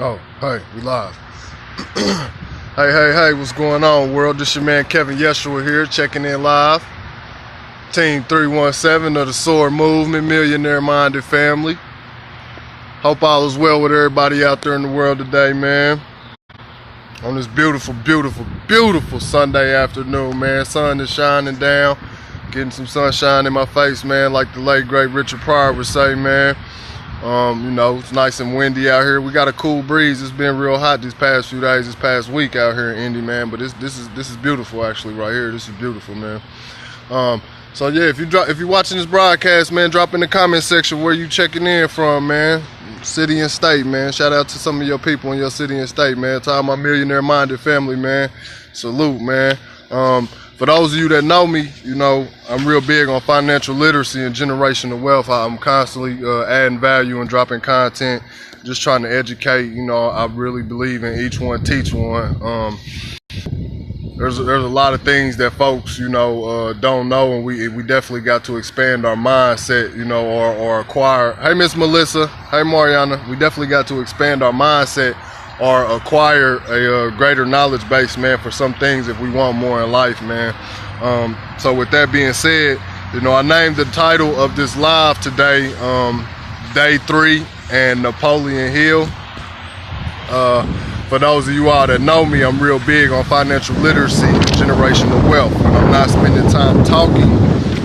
Oh, hey, we live. Hey, what's going on, world? This your man Kevin Yeshua here, checking in live. Team 317 of the SORH movement, Millionaire-Minded family. Hope all is well with everybody out there in the world today, man. On this beautiful, beautiful, beautiful Sunday afternoon, man. Sun is shining down. Getting some sunshine in my face, man, like the late, great Richard Pryor would say, man. You know, it's nice and windy out here. We got a cool breeze. It's been real hot these past few days, this past week out here in Indy, man. But this is beautiful, actually, right here. This is beautiful, man. So yeah, if you're watching this broadcast, man, drop in the comment section where you checking in from, man. City and state, man. Shout out to some of your people in your city and state, man. To all my millionaire-minded family, man. Salute, man. For those of you that know me, you know, I'm real big on financial literacy and generational wealth. I'm constantly adding value and dropping content, just trying to educate. You know, I really believe in each one, teach one. There's a lot of things that folks, you know, don't know, and we definitely got to expand our mindset, you know, or acquire. Hey, Miss Melissa. Hey, Mariana. We definitely got to expand our mindset or acquire a greater knowledge base, man, for some things if we want more in life, man. So with that being said, you know, I named the title of this live today, Day 3 and Napoleon Hill. For those of you all that know me, I'm real big on financial literacy and generational wealth. When I'm not spending time talking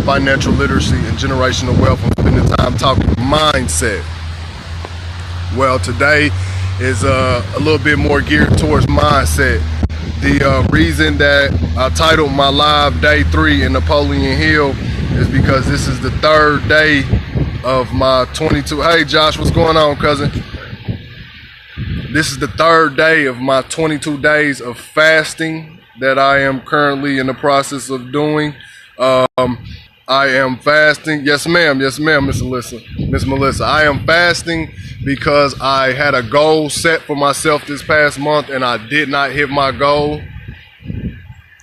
financial literacy and generational wealth, I'm spending time talking mindset. Well, today is a little bit more geared towards mindset. The reason that I titled my live Day 3 in Napoleon Hill is because this is the third day of my 22. Hey Josh, what's going on, cousin? This is the third day of my 22 days of fasting that I am currently in the process of doing. I am fasting. Yes, ma'am, Miss Melissa. I am fasting because I had a goal set for myself this past month and I did not hit my goal.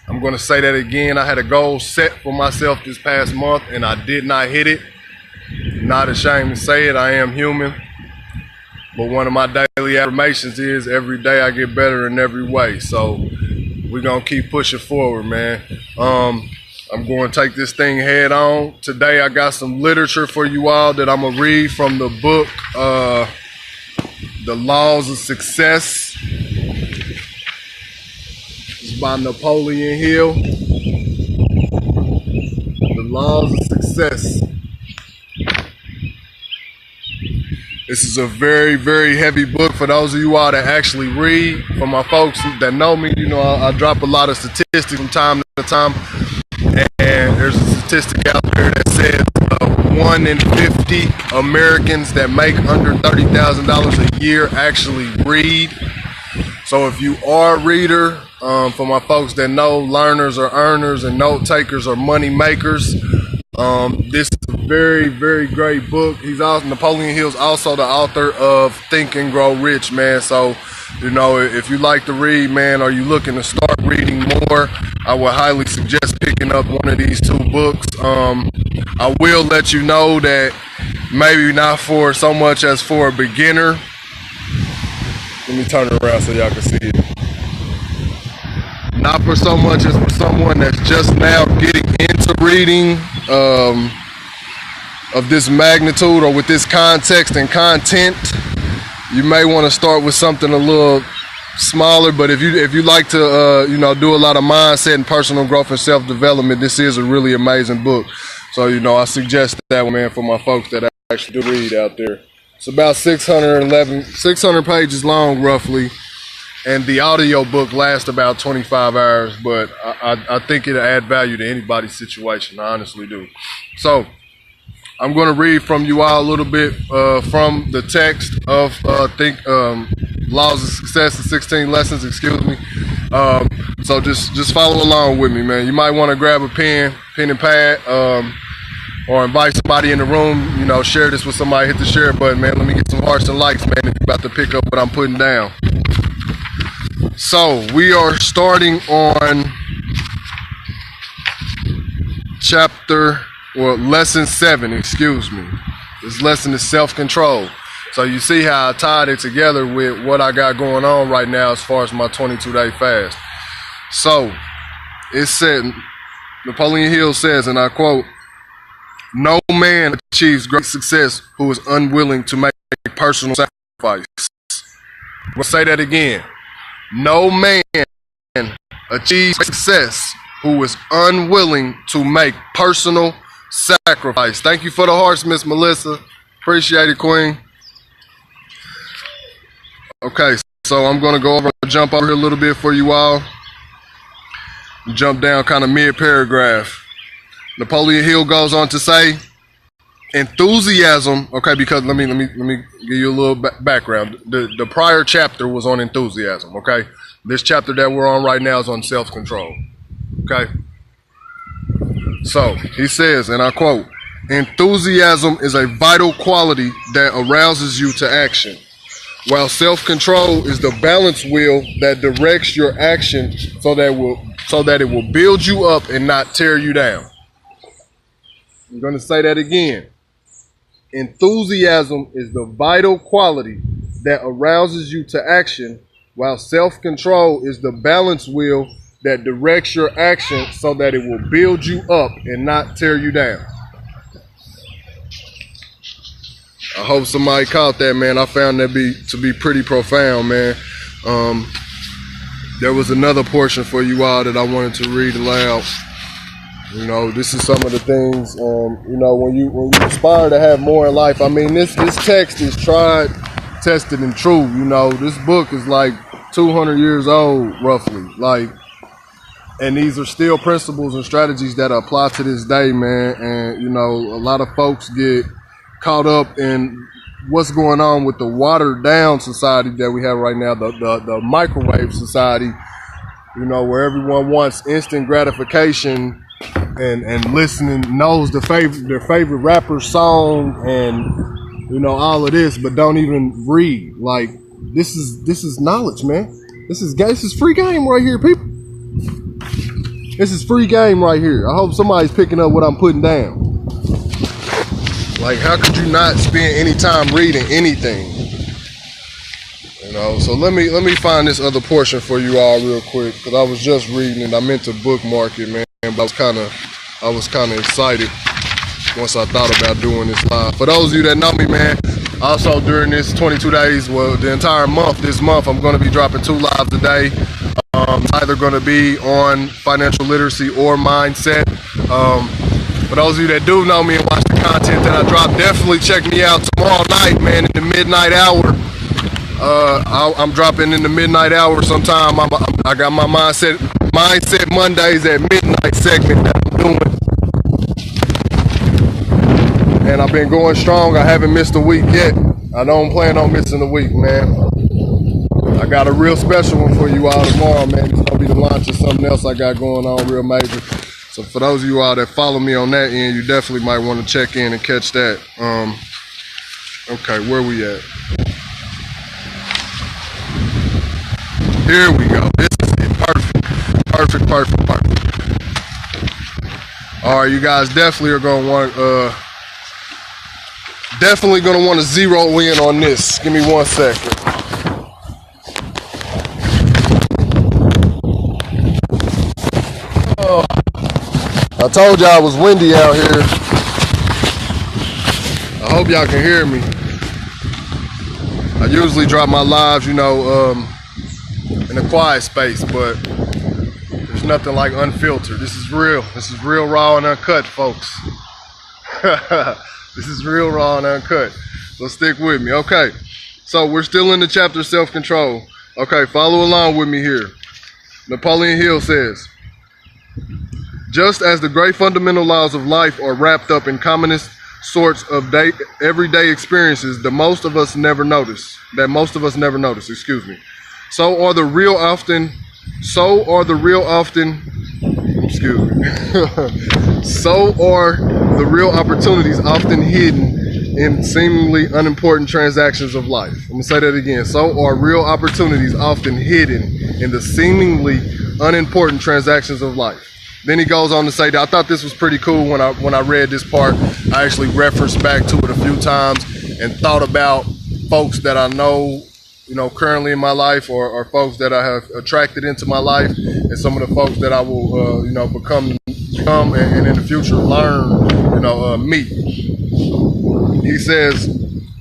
I'm going to say that again. I had a goal set for myself this past month and I did not hit it. Not ashamed to say it. I am human. But one of my daily affirmations is every day I get better in every way. So we're going to keep pushing forward, man. I'm going to take this thing head on. Today I got some literature for you all that I'm going to read from the book, The Laws of Success. It's by Napoleon Hill. The Laws of Success. This is a very, very heavy book for those of you all that actually read. For my folks that know me, you know, I drop a lot of statistics from time to time. And there's a statistic out there that says 1 in 50 Americans that make under $30,000 a year actually read. So if you are a reader, for my folks that know learners or earners and note takers or money makers, this is a very, very great book. Napoleon Hill's also the author of Think and Grow Rich, man. So, you know, if you like to read, man, or you looking to start reading more, I would highly suggest picking up one of these two books. I will let you know that maybe not for so much as for a beginner. Let me turn it around so y'all can see it. Not for so much as for someone that's just now getting into reading of this magnitude or with this context and content. You may want to start with something a little smaller, but if you like to you know, do a lot of mindset and personal growth and self-development, this is a really amazing book. So, you know, I suggest that one, man, for my folks that actually do read out there. It's about 600 pages long, roughly, and the audio book lasts about 25 hours, but I think it'll add value to anybody's situation. I honestly do. So I'm going to read from you all a little bit from the text of Laws of Success in 16 Lessons, excuse me. So just follow along with me, man. You might want to grab a pen and pad, or invite somebody in the room, you know, share this with somebody, hit the share button, man. Let me get some hearts and likes, man, if you're about to pick up what I'm putting down. So we are starting on lesson 7, excuse me. This lesson is self-control. So you see how I tied it together with what I got going on right now as far as my 22-day fast. So it said, Napoleon Hill says, and I quote, "No man achieves great success who is unwilling to make personal sacrifice." We'll say that again. No man achieves success who is unwilling to make personal sacrifice. Thank you for the hearts, Miss Melissa. Appreciate it, Queen. Okay, so I'm going to jump over here a little bit for you all. Jump down kind of mid-paragraph. Napoleon Hill goes on to say, enthusiasm, okay, because let me give you a little background. The prior chapter was on enthusiasm, okay? This chapter that we're on right now is on self-control, okay? So he says, and I quote, "Enthusiasm is a vital quality that arouses you to action, while self-control is the balance wheel that directs your action so that it will build you up and not tear you down." I'm going to say that again. Enthusiasm is the vital quality that arouses you to action, while self-control is the balance wheel that directs your action so that it will build you up and not tear you down. I hope somebody caught that, man. I found that to be pretty profound, man. There was another portion for you all that I wanted to read aloud. You know, this is some of the things, you know, when you aspire to have more in life. I mean, this text is tried, tested, and true. You know, this book is like 200 years old, roughly. Like, and these are still principles and strategies that apply to this day, man. And, you know, a lot of folks get caught up in what's going on with the watered down society that we have right now, the microwave society, you know, where everyone wants instant gratification and listening, knows their favorite rapper's song and, you know, all of this, but don't even read. Like, this is knowledge, man. This is free game right here, people. This is free game right here. I hope somebody's picking up what I'm putting down. Like, how could you not spend any time reading anything? You know, so let me find this other portion for you all real quick, because I was just reading it. I meant to bookmark it, man, but I was kind of excited once I thought about doing this live. For those of you that know me, man, also during this 22 days, well, the entire month, this month, I'm going to be dropping 2 lives a day. It's either going to be on financial literacy or mindset. For those of you that do know me and watch the content that I drop, definitely check me out tomorrow night, man, in the midnight hour. I'm dropping in the midnight hour sometime. I got my Mindset Mondays at midnight segment that I'm doing. And I've been going strong. I haven't missed a week yet. I don't plan on missing a week, man. I got a real special one for you all tomorrow, man. It's going to be the launch of something else I got going on real major. So for those of you all that follow me on that end, you definitely might want to check in and catch that. Okay, where we at? Here we go. This is it. Perfect. All right, you guys definitely are going to want to zero in on this. Give me 1 second. Oh, I told y'all it was windy out here. I hope y'all can hear me. I usually drop my lives, you know, in a quiet space, but there's nothing like unfiltered. This is real. This is real, raw, and uncut, folks. This is real, raw, and uncut. So stick with me. Okay, so we're still in the chapter self-control. Okay, follow along with me here. Napoleon Hill says, "Just as the great fundamental laws of life are wrapped up in commonest sorts of everyday experiences that most of us never notice, so are the real opportunities often hidden in seemingly unimportant transactions of life." I'm gonna say that again. So are real opportunities often hidden in the seemingly unimportant transactions of life. Then he goes on to say that I thought this was pretty cool when I read this part. I actually referenced back to it a few times and thought about folks that I know, you know, currently in my life, or folks that I have attracted into my life, and some of the folks that I will, you know, become and in the future learn, you know, meet. He says,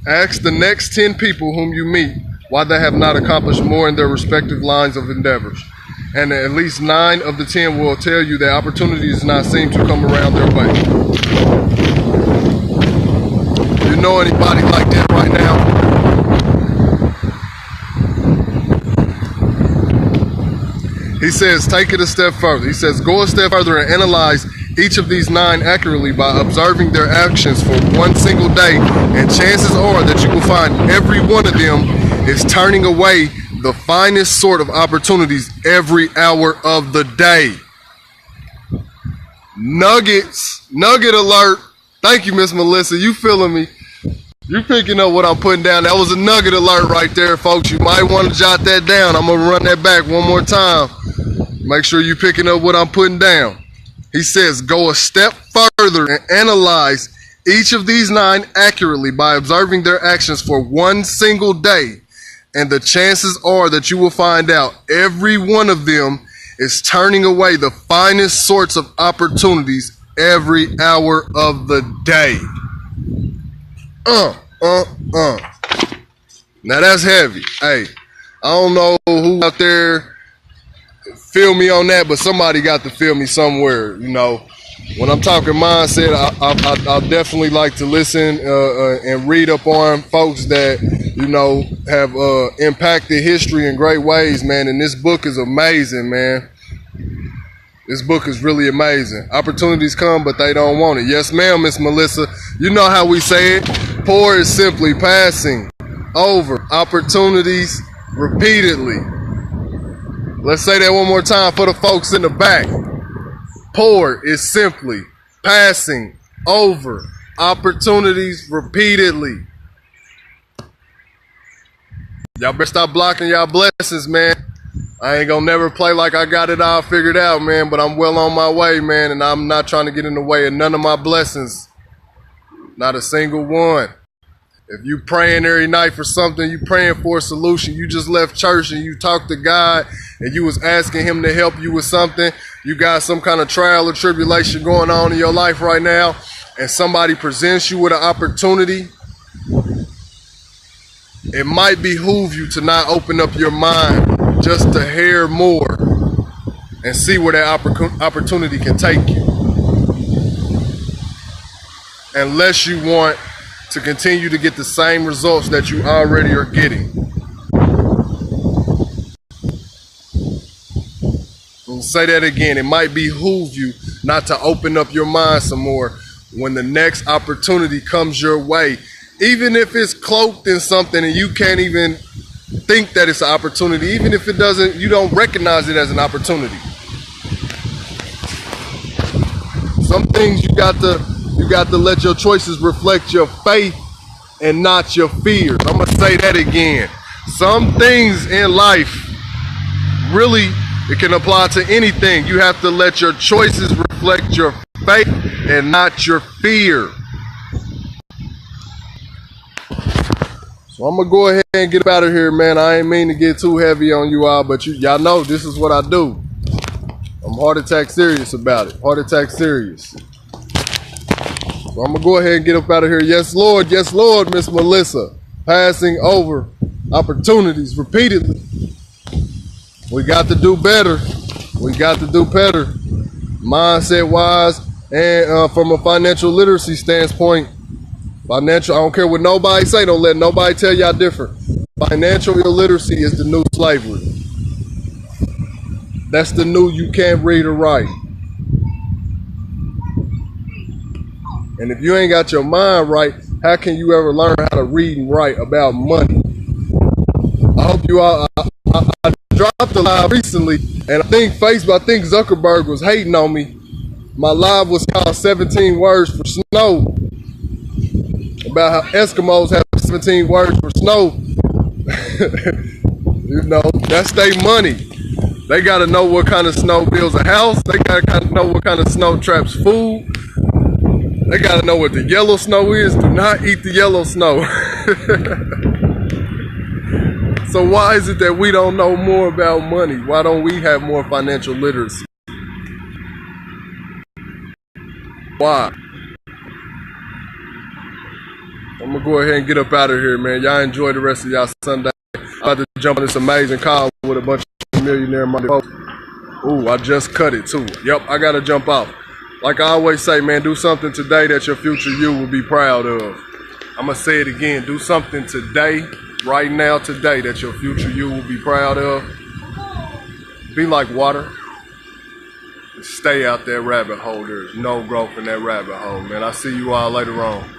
ask the next 10 people whom you meet why they have not accomplished more in their respective lines of endeavors. And at least 9 of the 10 will tell you that opportunities do not seem to come around their way. You know anybody like that right now? He says, take it a step further. He says, go a step further and analyze each of these 9 accurately by observing their actions for one single day, and chances are that you will find every one of them is turning away the finest sort of opportunities every hour of the day. Nuggets, nugget alert. Thank you, Miss Melissa. You feeling me? You picking up what I'm putting down. That was a nugget alert right there, folks. You might want to jot that down. I'm going to run that back one more time. Make sure you're picking up what I'm putting down. He says, go a step further and analyze each of these 9 accurately by observing their actions for one single day. And the chances are that you will find out every one of them is turning away the finest sorts of opportunities every hour of the day. Now that's heavy. Hey, I don't know who out there feel me on that, but somebody got to feel me somewhere. You know, when I'm talking mindset, I definitely like to listen and read up on folks that, you know, have impacted history in great ways, man. And this book is amazing, man. This book is really amazing. Opportunities come, but they don't want it. Yes, ma'am, Miss Melissa. You know how we say it. Poor is simply passing over opportunities repeatedly. Let's say that one more time for the folks in the back. Poor is simply passing over opportunities repeatedly. Y'all better stop blocking y'all blessings, man. I ain't gonna never play like I got it all figured out, man, but I'm well on my way, man, and I'm not trying to get in the way of none of my blessings. Not a single one. If you praying every night for something, you praying for a solution, you just left church and you talked to God and you was asking him to help you with something, you got some kind of trial or tribulation going on in your life right now, and somebody presents you with an opportunity, it might behoove you to not open up your mind just to hear more and see where that opportunity can take you. Unless you want to continue to get the same results that you already are getting. I'll say that again. It might behoove you not to open up your mind some more when the next opportunity comes your way. Even if it's cloaked in something and you can't even think that it's an opportunity, even if it doesn't, you don't recognize it as an opportunity. Some things you got to let your choices reflect your faith and not your fears. I'm going to say that again. Some things in life, really, it can apply to anything. You have to let your choices reflect your faith and not your fear. So I'm going to go ahead and get out of here, man. I ain't mean to get too heavy on you all, but y'all know this is what I do. I'm heart attack serious about it. Heart attack serious. So I'm going to go ahead and get up out of here. Yes, Lord, Miss Melissa. Passing over opportunities repeatedly. We got to do better. We got to do better. Mindset wise and from a financial literacy standpoint. Financial, I don't care what nobody say. Don't let nobody tell y'all different. Financial illiteracy is the new slavery. That's the new you can't read or write. And if you ain't got your mind right, how can you ever learn how to read and write about money? I hope you all, I dropped a live recently, and I think Zuckerberg was hating on me. My live was called 17 Words for Snow. About how Eskimos have 17 words for snow. You know, that's their money. They got to know what kind of snow builds a house. They got to know what kind of snow traps food. They got to know what the yellow snow is. Do not eat the yellow snow. So why is it that we don't know more about money? Why don't we have more financial literacy? Why? I'm gonna go ahead and get up out of here, man. Y'all enjoy the rest of y'all Sunday. I'm about to jump on this amazing call with a bunch of millionaire-minded folks. Ooh, I just cut it too. Yep, I gotta jump off. Like I always say, man, do something today that your future you will be proud of. I'm gonna say it again. Do something today, right now, today, that your future you will be proud of. Be like water. Stay out that rabbit hole. There's no growth in that rabbit hole, man. I'll see you all later on.